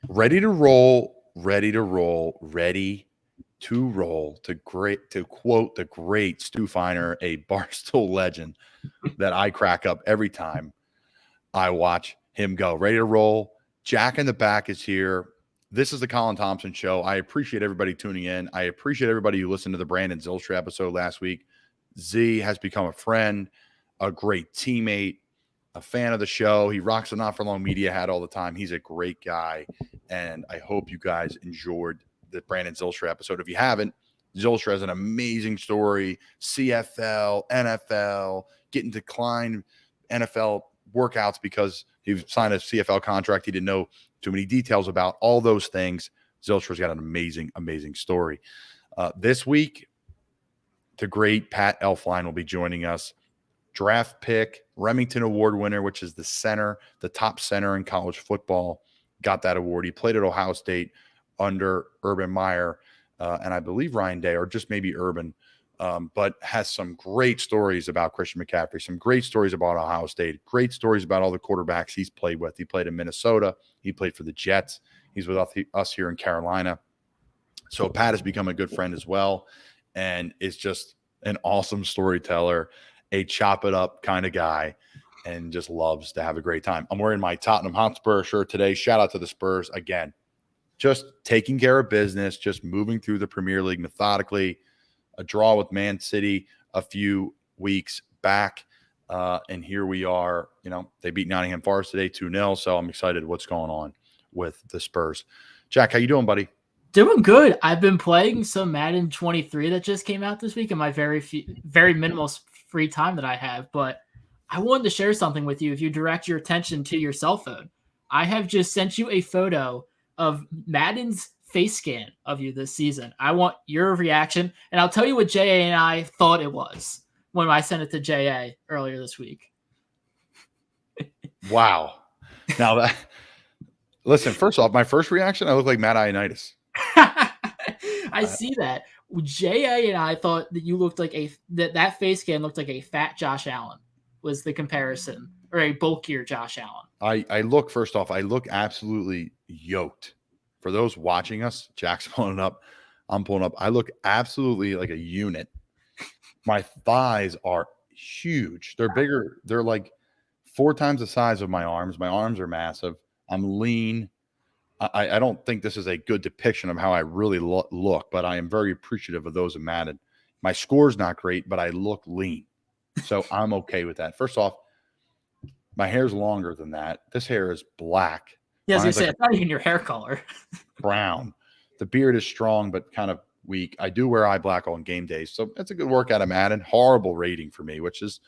Ready to roll, ready to roll, ready to roll. To quote the great Stu Feiner, a Barstool legend that I crack up every time I watch him go. Ready to roll. Jack in the back is here. This is the Colin Thompson show. I appreciate everybody tuning in. I appreciate everybody who listened to the Brandon Zylstra episode last week. Z has become a friend, a great teammate, a fan of the show. He rocks a Not For Long media hat all the time. He's a great guy, and I hope you guys enjoyed the Brandon Zylstra episode. If you haven't, Zylstra has an amazing story. CFL, NFL, getting declined NFL workouts because he signed a CFL contract he didn't know too many details about. All those things. Zylstra's got an amazing, amazing story. This week, the great Pat Elfline will be joining us. Draft pick, Remington Award winner, which is the top center in college football, got that award. He played at Ohio State under Urban Meyer, and I believe Ryan Day, or just maybe Urban, but has some great stories about Christian McCaffrey, some great stories about Ohio State, great stories about all the quarterbacks he's played with. He played in Minnesota. He played for the Jets. He's with us here in Carolina. So Pat has become a good friend as well, and is just an awesome storyteller, a chop it up kind of guy, and just loves to have a great time. I'm wearing my Tottenham Hotspur shirt today. Shout out to the Spurs again. Just taking care of business, just moving through the Premier League methodically. A draw with Man City a few weeks back, and here we are. You know, they beat Nottingham Forest today 2-0, so I'm excited what's going on with the Spurs. Jack, how you doing, buddy? Doing good. I've been playing some Madden 23 that just came out this week in my very minimal free time that I have, but I wanted to share something with you if you direct your attention to your cell phone. I have just sent you a photo of Madden's face scan of you this season. I want your reaction, and I'll tell you what JA and I thought it was when I sent it to JA earlier this week. Wow. Now listen, first off, my first reaction, I look like Matt Ioannidis. I see that. JA and I thought that you looked like that face scan looked like a fat Josh Allen was the comparison, or a bulkier Josh Allen. I look absolutely yoked. For those watching us, Jack's pulling up, I'm pulling up. I look absolutely like a unit. My thighs are huge. They're bigger. They're like 4 times the size of my arms. My arms are massive. I'm lean. I don't think this is a good depiction of how I really look, but I am very appreciative of those in Madden. My score's not great, but I look lean. So I'm okay with that. First off, my hair's longer than that. This hair is black. Yeah, as you say, it's not even your hair color. Brown. The beard is strong, but kind of weak. I do wear eye black on game days. So that's a good workout of Madden. Horrible rating for me, which is,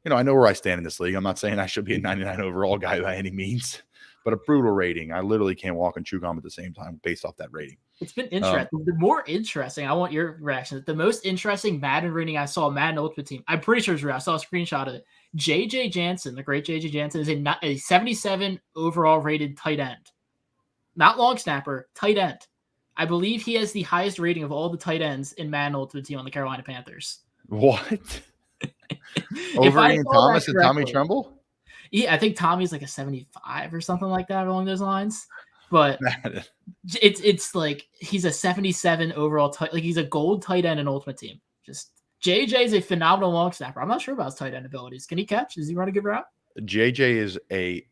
I know where I stand in this league. I'm not saying I should be a 99 overall guy by any means, but a brutal rating. I literally can't walk and chew gum at the same time based off that rating. It's been interesting. The more interesting, I want your reaction. The most interesting Madden rating I saw, Madden Ultimate Team, I'm pretty sure it's real. I saw a screenshot of it. J.J. Jansen, the great J.J. Jansen, is a 77 overall rated tight end. Not long snapper, tight end. I believe he has the highest rating of all the tight ends in Madden Ultimate Team on the Carolina Panthers. What? Over Ian Thomas and Tommy Tremble? Yeah, I think Tommy's like a 75 or something like that along those lines. But it's like he's a 77 overall like he's a gold tight end in Ultimate Team. Just JJ is a phenomenal long snapper. I'm not sure about his tight end abilities. Can he catch? Does he run a good route? JJ is a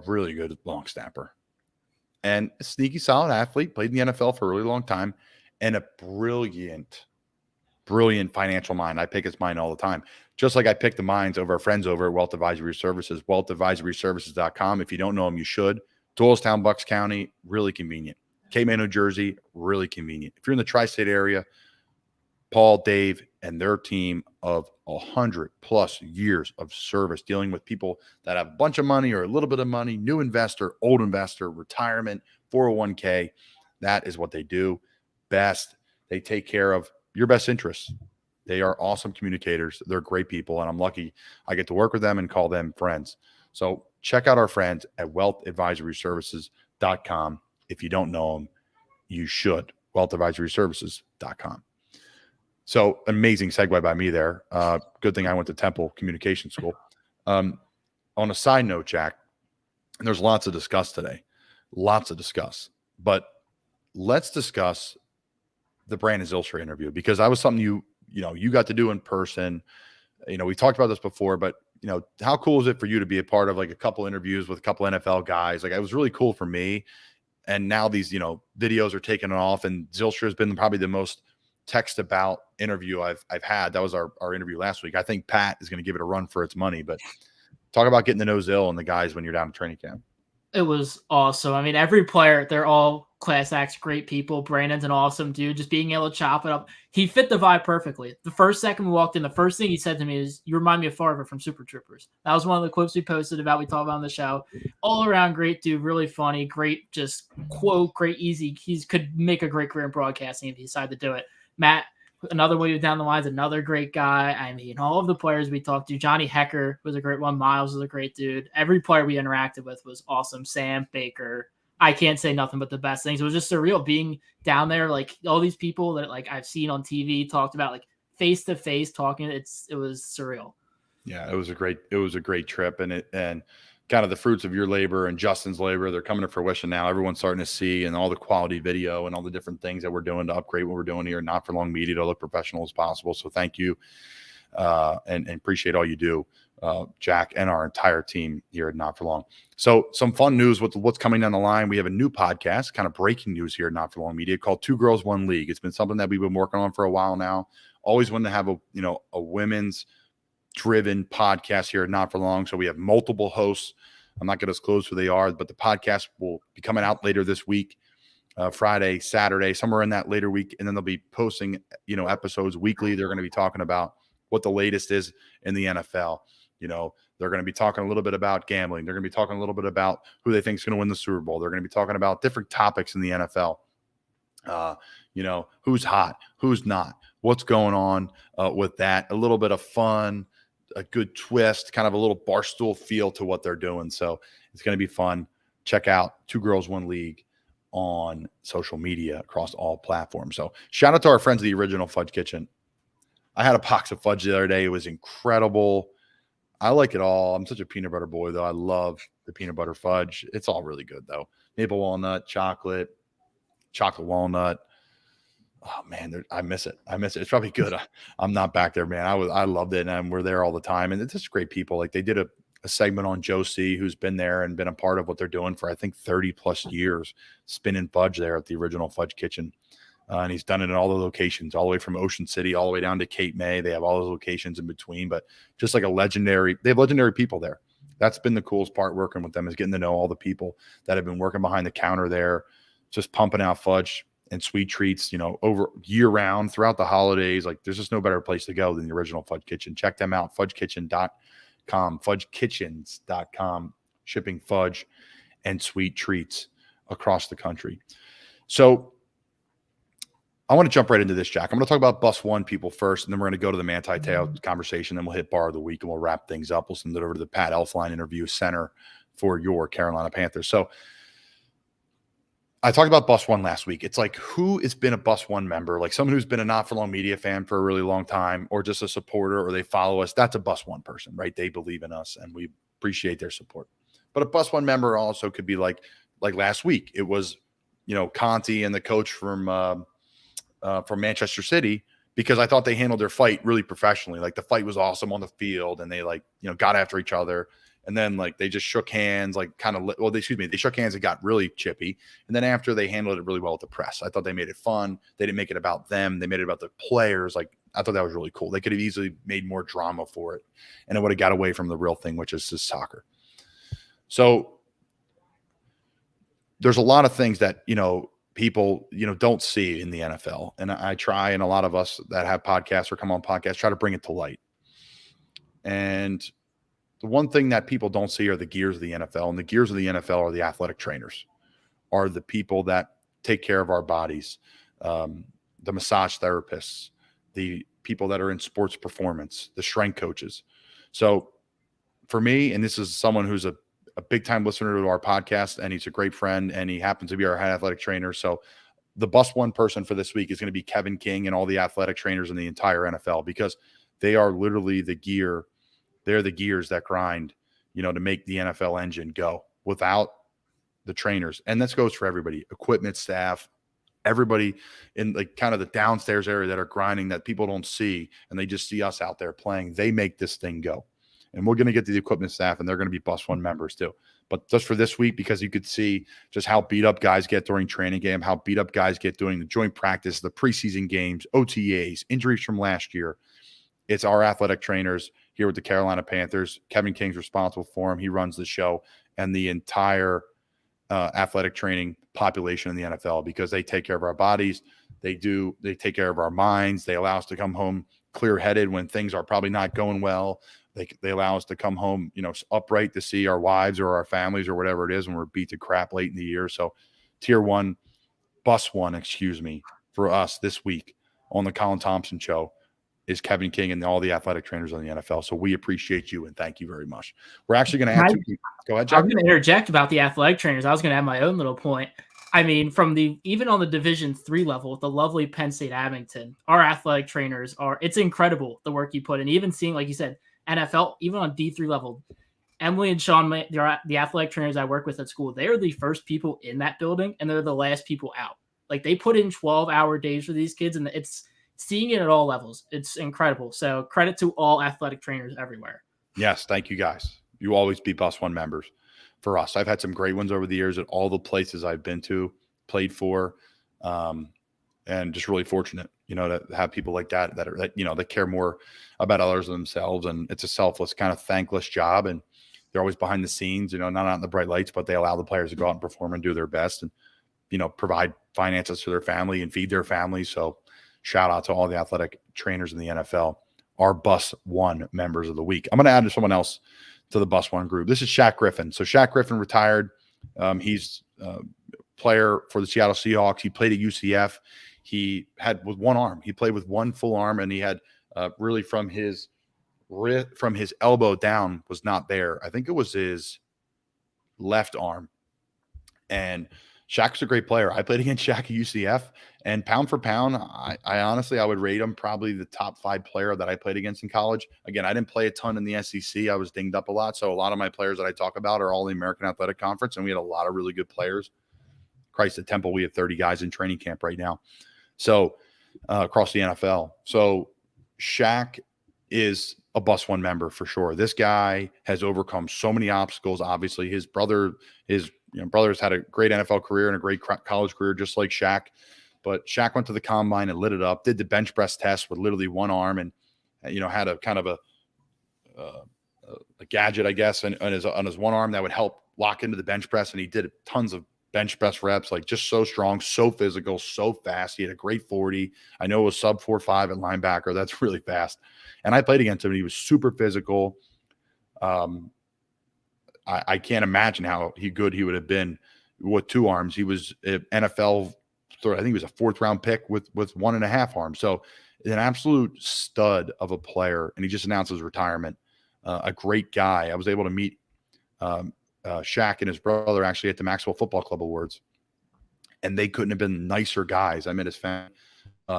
really good long snapper and a sneaky, solid athlete. Played in the NFL for a really long time, and a brilliant financial mind. I pick his mind all the time. Just like I pick the minds of our friends over at Wealth Advisory Services, wealthadvisoryservices.com. If you don't know them, you should. Doylestown, Bucks County, really convenient. Cape New Jersey, really convenient. If you're in the tri-state area, Paul, Dave, and their team of 100+ years of service dealing with people that have a bunch of money or a little bit of money, new investor, old investor, retirement, 401k. That is what they do best. They take care of your best interests. They are awesome communicators. They're great people, and I'm lucky I get to work with them and call them friends. So check out our friends at wealthadvisoryservices.com. If you don't know them, you should. Wealthadvisoryservices.com. So amazing segue by me there. Good thing I went to Temple Communication School. On a side note, Jack, and there's lots to discuss today. Lots to discuss. But let's discuss the Brandon Zylstra interview, because that was something you got to do in person. We talked about this before, but how cool is it for you to be a part of like a couple interviews with a couple NFL guys? Like, it was really cool for me. And now these, videos are taking off, and Zylstra has been probably the most text about interview I've had. That was our interview last week. I think Pat is going to give it a run for its money, but talk about getting to know Zill and the guys when you're down at training camp. It was awesome. I mean, every player, they're all class acts, great people. Brandon's an awesome dude. Just being able to chop it up. He fit the vibe perfectly. The first second we walked in, the first thing he said to me is, "You remind me of Farver from Super Troopers." That was one of the clips we posted about, we talked about on the show. All around great dude, really funny, great, just quote, great, easy. He could make a great career in broadcasting if he decided to do it. Matt, another way down the lines, another great guy. I mean, all of the players we talked to, Johnny Hecker was a great one. Miles was a great dude. Every player we interacted with was awesome. Sam Baker. I can't say nothing but the best things. It was just surreal being down there. Like, all these people that like I've seen on TV talked about, like, face to face talking. It was surreal. Yeah, it was a great trip, and kind of the fruits of your labor and Justin's labor, they're coming to fruition now. Everyone's starting to see, and all the quality video and all the different things that we're doing to upgrade what we're doing here, Not For Long Media, to look professional as possible. So thank you, and appreciate all you do, Jack, and our entire team here at Not For Long. So some fun news with what's coming down the line. We have a new podcast, kind of breaking news here at Not For Long Media, called Two Girls, One League. It's been something that we've been working on for a while now. Always wanted to have a women's driven podcast here at Not For Long. So we have multiple hosts. I'm not going to disclose who they are, but the podcast will be coming out later this week, Friday, Saturday, somewhere in that later week. And then they'll be posting, episodes weekly. They're going to be talking about what the latest is in the NFL. They're going to be talking a little bit about gambling. They're going to be talking a little bit about who they think is going to win the Super Bowl. They're going to be talking about different topics in the NFL. Who's hot, who's not, what's going on with that. A little bit of fun, a good twist, kind of a little Barstool feel to what they're doing. So it's going to be fun. Check out Two Girls, One League on social media across all platforms. So shout out to our friends at the Original Fudge Kitchen. I had a box of fudge the other day. It was incredible. I like it all. I'm such a peanut butter boy, though. I love the peanut butter fudge. It's all really good, though. Maple walnut, chocolate walnut. Oh man, I miss it. It's probably good. I'm not back there, man. I loved it, and we're there all the time. And it's just great people. Like, they did a segment on Joe C, who's been there and been a part of what they're doing for, I think, 30 plus years, spinning fudge there at the Original Fudge Kitchen. And he's done it in all the locations, all the way from Ocean City, all the way down to Cape May. They have all those locations in between, but just like they have legendary people there. That's been the coolest part working with them, is getting to know all the people that have been working behind the counter there, just pumping out fudge and sweet treats, over year round throughout the holidays. Like, there's just no better place to go than the Original Fudge Kitchen. Check them out, fudgekitchen.com, fudgekitchens.com, shipping fudge and sweet treats across the country. So I want to jump right into this, Jack. I'm going to talk about Bus One people first, and then we're going to go to the Manti Te'o conversation. Then we'll hit Bar of the Week, and we'll wrap things up. We'll send it over to the Pat Elflein interview center for your Carolina Panthers. So I talked about Bus One last week. It's like, who has been a Bus One member, like someone who's been a Not For Long Media fan for a really long time, or just a supporter, or they follow us. That's a Bus One person, right? They believe in us, and we appreciate their support. But a Bus One member also could be like last week. It was, Conti and the coach from Manchester City, because I thought they handled their fight really professionally. Like, the fight was awesome on the field, and they got after each other. And then they just shook hands, they shook hands and got really chippy. And then after, they handled it really well with the press. I thought they made it fun. They didn't make it about them. They made it about the players. I thought that was really cool. They could have easily made more drama for it, and it would have got away from the real thing, which is just soccer. So there's a lot of things that, people, don't see in the NFL. And I try, and a lot of us that have podcasts or come on podcasts, try to bring it to light. And the one thing that people don't see are the gears of the NFL, and the gears of the NFL are the athletic trainers, are the people that take care of our bodies, the massage therapists, the people that are in sports performance, the strength coaches. So for me, and this is someone who's a big time listener to our podcast, and he's a great friend, and he happens to be our head athletic trainer. So the Bus One person for this week is going to be Kevin King and all the athletic trainers in the entire NFL, because they are literally the gear. They're the gears that grind, to make the NFL engine go. Without the trainers, and this goes for everybody, equipment staff, everybody in like kind of the downstairs area that are grinding that people don't see, and they just see us out there playing. They make this thing go. And we're going to get to the equipment staff, and they're going to be Bus One members too. But just for this week, because you could see just how beat up guys get during training camp, how beat up guys get during the joint practice, the preseason games, OTAs, injuries from last year. It's our athletic trainers here with the Carolina Panthers. Kevin King's responsible for him. He runs the show and the entire athletic training population in the NFL, because they take care of our bodies. They take care of our minds. They allow us to come home clear-headed when things are probably not going well. They allow us to come home, upright to see our wives or our families or whatever it is when we're beat to crap late in the year. So Bus One, for us this week on the Colin Thompson Show is Kevin King and all the athletic trainers on the NFL. So we appreciate you and thank you very much. We're actually going to add go ahead, Jack. I'm going to interject about the athletic trainers. I was going to add my own little point. I mean, even on the Division III level with the lovely Penn State Abington, our athletic trainers it's incredible the work you put in. Even seeing, like you said, NFL, even on D3 level, Emily and Sean, the athletic trainers I work with at school, they're the first people in that building and they're the last people out. Like they put in 12-hour days for these kids, and it's seeing it at all levels. It's incredible. So credit to all athletic trainers everywhere. Yes, thank you guys. You always be Bus One members for us. I've had some great ones over the years at all the places I've been to, played for, and just really fortunate, to have people like that that care more about others than themselves. And it's a selfless, kind of thankless job. And they're always behind the scenes, not out in the bright lights, but they allow the players to go out and perform and do their best and, provide finances for their family and feed their family. So shout out to all the athletic trainers in the NFL, our Bus One members of the week. I'm going to add someone else to the Bus One group. This is Shaq Griffin. So Shaq Griffin retired. He's a player for the Seattle Seahawks. He played at UCF. He had with one arm. He played with one full arm, and he had really from his elbow down was not there. I think it was his left arm. And Shaq's a great player. I played against Shaq at UCF, and pound for pound, I honestly would rate him probably the top 5 player that I played against in college. Again, I didn't play a ton in the SEC. I was dinged up a lot. So a lot of my players that I talk about are all the American Athletic Conference, and we had a lot of really good players. Christ, at Temple, we have 30 guys in training camp right now. So across the NFL. So Shaq is a Bus One member for sure. This guy has overcome so many obstacles. Obviously, his brother's had a great NFL career and a great college career, just like Shaq. But Shaq went to the combine and lit it up, did the bench press test with literally one arm, and had a kind of a gadget, I guess, on his one arm that would help lock into the bench press. And he did tons of bench press reps, like just so strong, so physical, so fast. He had a great 40. I know it was sub 4.5 at linebacker. That's really fast. And I played against him, and he was super physical. I can't imagine how good he would have been with 2 arms. He was an NFL, I think he was a 4th-round pick with 1.5 arms. So an absolute stud of a player, and he just announced his retirement. A great guy. I was able to meet Shaq and his brother actually at the Maxwell Football Club Awards, and they couldn't have been nicer guys. I met his family,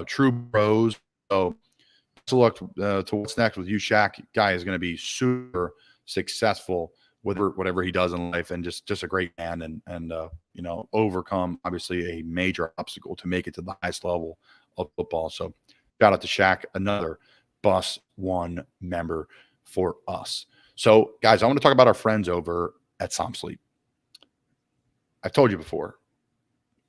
true bros. So look to what's next with you, Shaq. Guy is going to be super successful with whatever he does in life, and just a great man, and overcome obviously a major obstacle to make it to the highest level of football. So shout out to Shaq, another Bus One member for us. So guys, I want to talk about our friends over at SomSleep. I've told you before,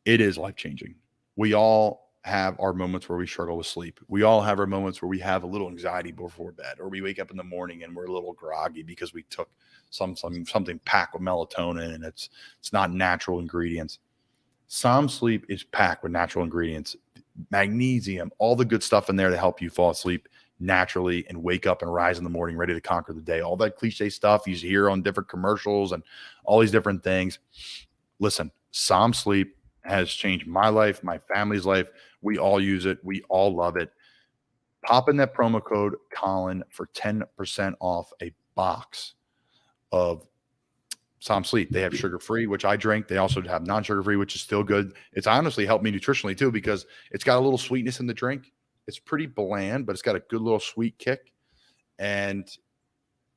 it is life-changing. We all have our moments where we struggle with sleep. We all have our moments where we have a little anxiety before bed, or we wake up in the morning and we're a little groggy because we took something packed with melatonin and it's not natural ingredients. SomSleep is packed with natural ingredients, magnesium, all the good stuff in there to help you fall asleep naturally and wake up and rise in the morning ready to conquer the day. All that cliche stuff you hear on different commercials and all these different things. Listen, SomSleep has changed my life, my family's life. We all use it. We all love it. Pop in that promo code Colin for 10% off a box of SomSleep. They have sugar-free, which I drink. They also have non-sugar-free, which is still good. It's honestly helped me nutritionally too, because it's got a little sweetness in the drink. It's pretty bland, but it's got a good little sweet kick. And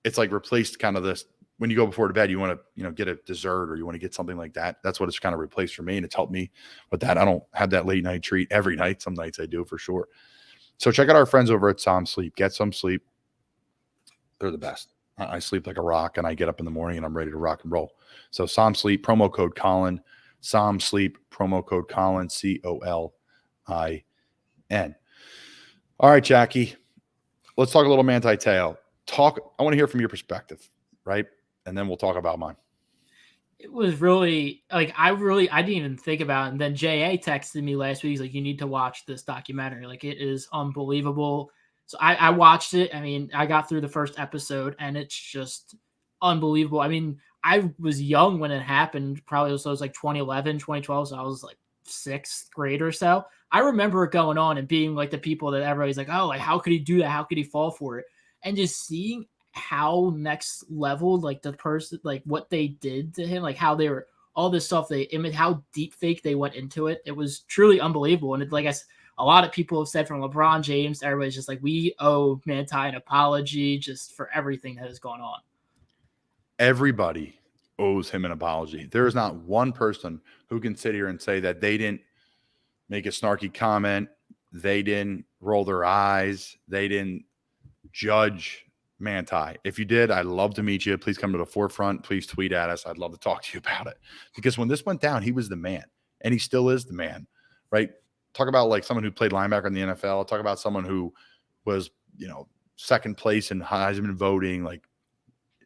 it's like replaced kind of this when you go before to bed, you want to, get a dessert or you want to get something like that. That's what it's kind of replaced for me. And it's helped me with that. I don't have that late night treat every night. Some nights I do for sure. So check out our friends over at Som Sleep. Get some sleep. They're the best. I sleep like a rock and I get up in the morning and I'm ready to rock and roll. So Som Sleep, promo code Colin, Som Sleep, promo code Colin, Colin. All right, Jackie, let's talk a little Manti Te'o. I want to hear from your perspective, right? And then we'll talk about mine. It was really like I didn't even think about it. And then JA texted me last week. He's like, you need to watch this documentary. Like, it is unbelievable. So I watched it. I mean, I got through the first episode and it's just unbelievable. I mean, I was young when it happened, probably so it was like 2011, 2012. So I was like 6th grade or so. I remember it going on and being like the people that everybody's like, oh, like, how could he do that? How could he fall for it? And just seeing how next level, like the person, like what they did to him, like how they were, all this stuff, how deep fake they went into it. It was truly unbelievable. And like a lot of people have said, from LeBron James, everybody's just like, we owe Manti an apology just for everything that has gone on. Everybody owes him an apology. There is not one person who can sit here and say that they didn't make a snarky comment, they didn't roll their eyes, they didn't judge Manti. If you did, I'd love to meet you. Please come to the forefront. Please tweet at us. I'd love to talk to you about it. Because when this went down, he was the man, and he still is the man, right? Talk about like someone who played linebacker in the NFL. Talk about someone who was, second place in Heisman voting. Like,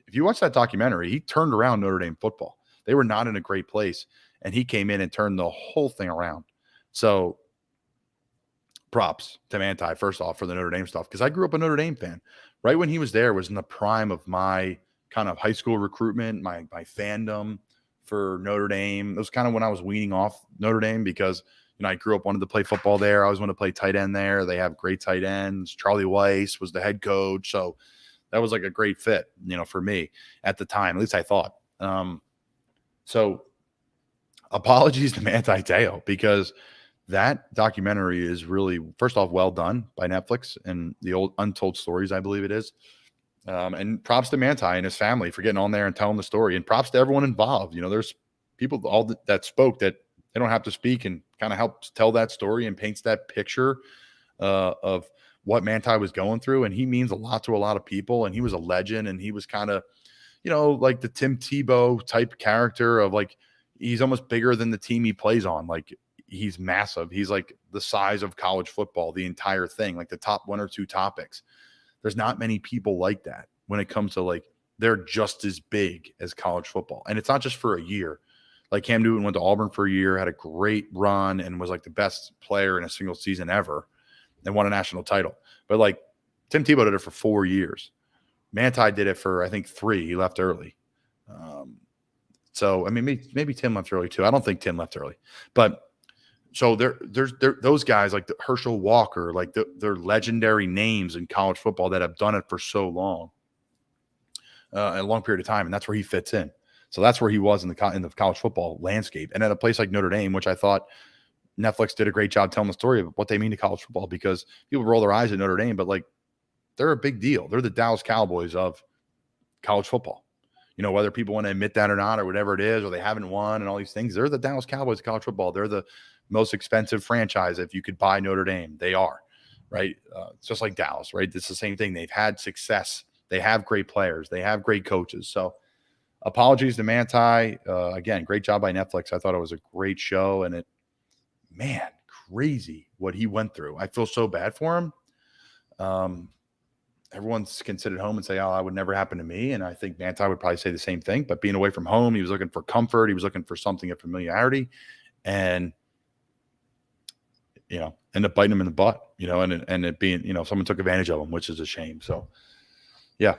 if you watch that documentary, he turned around Notre Dame football. They were not in a great place, and he came in and turned the whole thing around. So props to Manti, first off, for the Notre Dame stuff, because I grew up a Notre Dame fan. Right when he was there was in the prime of my kind of high school recruitment, my fandom for Notre Dame. It was kind of when I was weaning off Notre Dame because, I grew up wanted to play football there. I always wanted to play tight end there. They have great tight ends. Charlie Weiss was the head coach. So that was like a great fit, for me at the time. At least I thought. So apologies to Manti Te'o, because that documentary is really, first off, well done by Netflix and the old Untold Stories, I believe it is. And props to Manti and his family for getting on there and telling the story. And props to everyone involved. There's people all that spoke that they don't have to speak and kind of helps tell that story and paints that picture of what Manti was going through. And he means a lot to a lot of people. And he was a legend. And he was kind of, like the Tim Tebow type character of like, he's almost bigger than the team he plays on. Like, he's massive. He's like the size of college football, the entire thing, like the top 1 or 2 topics. There's not many people like that when it comes to like, they're just as big as college football. And it's not just for a year. Like Cam Newton went to Auburn for a year, had a great run, and was like the best player in a single season ever and won a national title. But like Tim Tebow did it for 4 years. Manti did it for, I think, 3. He left early. So, I mean, maybe Tim left early too. I don't think Tim left early. But so there's those guys like the Herschel Walker, like they're legendary names in college football that have done it for so long, a long period of time, and that's where he fits in. So that's where he was in the college football landscape, and at a place like Notre Dame, which I thought Netflix did a great job telling the story of what they mean to college football, because people roll their eyes at Notre Dame, but like they're a big deal. They're the Dallas Cowboys of college football. Whether people want to admit that or not, or whatever it is, or they haven't won and all these things, they're the Dallas Cowboys of college football. They're the most expensive franchise. If you could buy Notre Dame, they are, right? It's just like Dallas, right? It's the same thing. They've had success. They have great players. They have great coaches. So apologies to Manti. Again, great job by Netflix. I thought it was a great show, and crazy what he went through. I feel so bad for him. Everyone's considered home and say, oh, that would never happen to me. And I think Manti would probably say the same thing. But being away from home, he was looking for comfort. He was looking for something of familiarity. And, end up biting him in the butt, and it being, someone took advantage of him, which is a shame. So, yeah,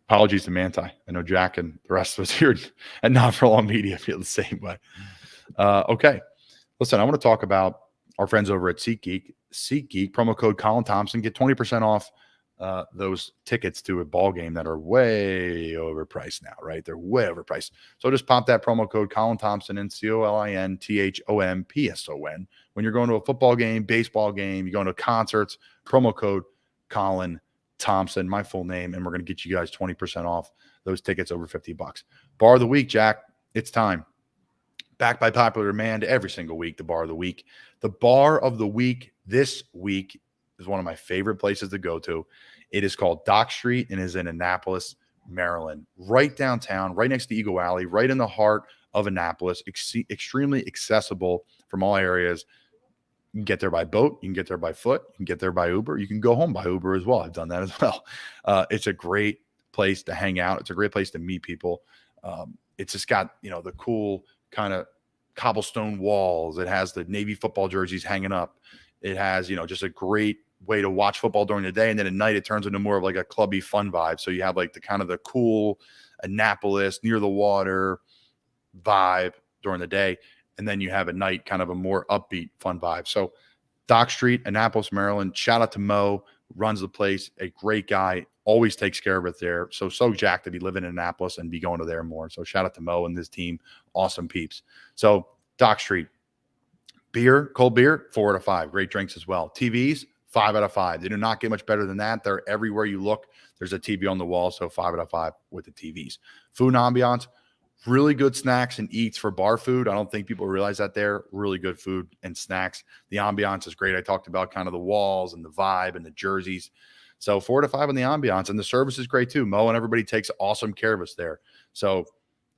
apologies to Manti. I know Jack and the rest of us here at Not For Long Media feel the same way. Okay. Listen, I want to talk about our friends over at SeatGeek. SeatGeek, promo code Colin Thompson, get 20% off those tickets to a ball game that are way overpriced now, right? They're way overpriced. So just pop that promo code Colin Thompson in, COLINTHOMPSON. When you're going to a football game, baseball game, you're going to concerts, promo code Colin Thompson, my full name, and we're going to get you guys 20% off those tickets over $50. Bar of the week, Jack. It's time. Back by popular demand every single week, the bar of the week. The bar of the week this week is one of my favorite places to go to. It is called Dock Street and is in Annapolis, Maryland, right downtown, right next to Eagle Alley, right in the heart of Annapolis, extremely accessible from all areas. You can get there by boat. You can get there by foot. You can get there by Uber. You can go home by Uber as well. I've done that as well. It's a great place to hang out. It's a great place to meet people. It's just got, the cool kind of cobblestone walls. It has the Navy football jerseys hanging up. It has, just a great way to watch football during the day. And then at night, it turns into more of like a clubby fun vibe. So you have like the kind of the cool Annapolis near the water vibe during the day. And then you have at night kind of a more upbeat fun vibe. So Dock Street, Annapolis, Maryland. Shout out to Mo, runs the place. A great guy, always takes care of it there. So jacked that he live in Annapolis and be going to there more. So shout out to Mo and his team. Awesome peeps. So Dock Street. Beer, cold beer, 4 out of 5. Great drinks as well. TVs, 5 out of 5. They do not get much better than that. They're everywhere you look. There's a TV on the wall, so 5 out of 5 with the TVs. Food and ambiance, really good snacks and eats for bar food. I don't think people realize that there. Really good food and snacks. The ambiance is great. I talked about kind of the walls and the vibe and the jerseys. So 4 to 5 on the ambiance, and the service is great too. Mo and everybody takes awesome care of us there. So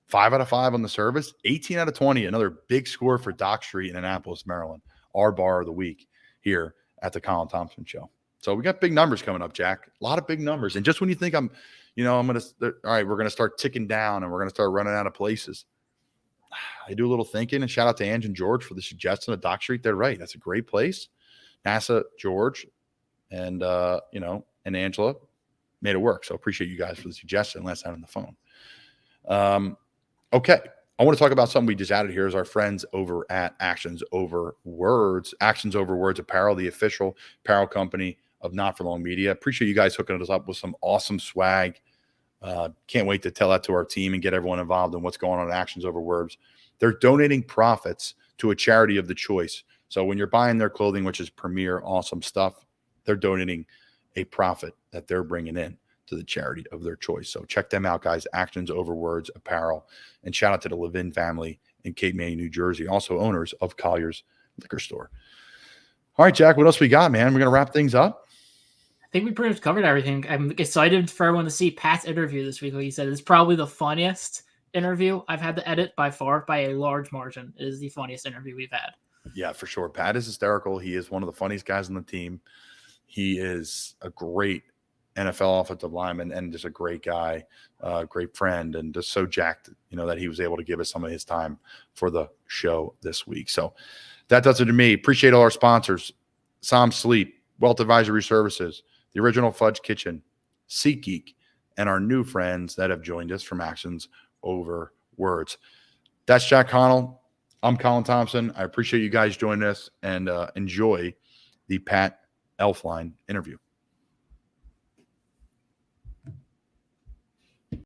5 out of 5 on the service, 18 out of 20. Another big score for Dock Street in Annapolis, Maryland. Our bar of the week here at the Colin Thompson Show. So we got big numbers coming up, Jack. A lot of big numbers. And just when you think I'm going to, all right, we're going to start ticking down and we're going to start running out of places. I do a little thinking, and shout out to Ange and George for the suggestion of Dock Street. They're right. That's a great place. NASA, George, and and Angela made it work. So appreciate you guys for the suggestion last night on the phone. Okay. I want to talk about something we just added here is our friends over at Actions Over Words. Actions Over Words Apparel, the official apparel company of Not For Long Media. Appreciate you guys hooking us up with some awesome swag. Can't wait to tell that to our team and get everyone involved in what's going on at Actions Over Words. They're donating profits to a charity of the choice. So when you're buying their clothing, which is premier, awesome stuff, they're donating a profit that they're bringing in to the charity of their choice. So check them out, guys. Actions Over Words Apparel. And shout out to the Levin family in Cape May, New Jersey, also owners of Collier's Liquor Store. All right, Jack, what else we got, man? We're going to wrap things up. I think we pretty much covered everything. I'm excited for everyone to see Pat's interview this week. Like you said, it's probably the funniest interview I've had to edit by far, by a large margin. It is the funniest interview we've had. Yeah, for sure. Pat is hysterical. He is one of the funniest guys on the team. He is a great NFL offensive lineman and just a great guy, great friend, and just so jacked, that he was able to give us some of his time for the show this week. So that does it to me. Appreciate all our sponsors: Som Sleep, Wealth Advisory Services, The Original Fudge Kitchen, SeatGeek, and our new friends that have joined us from Actions Over Words. That's Jack Connell. I'm Colin Thompson. I appreciate you guys joining us, and enjoy the Pat Elflein interview.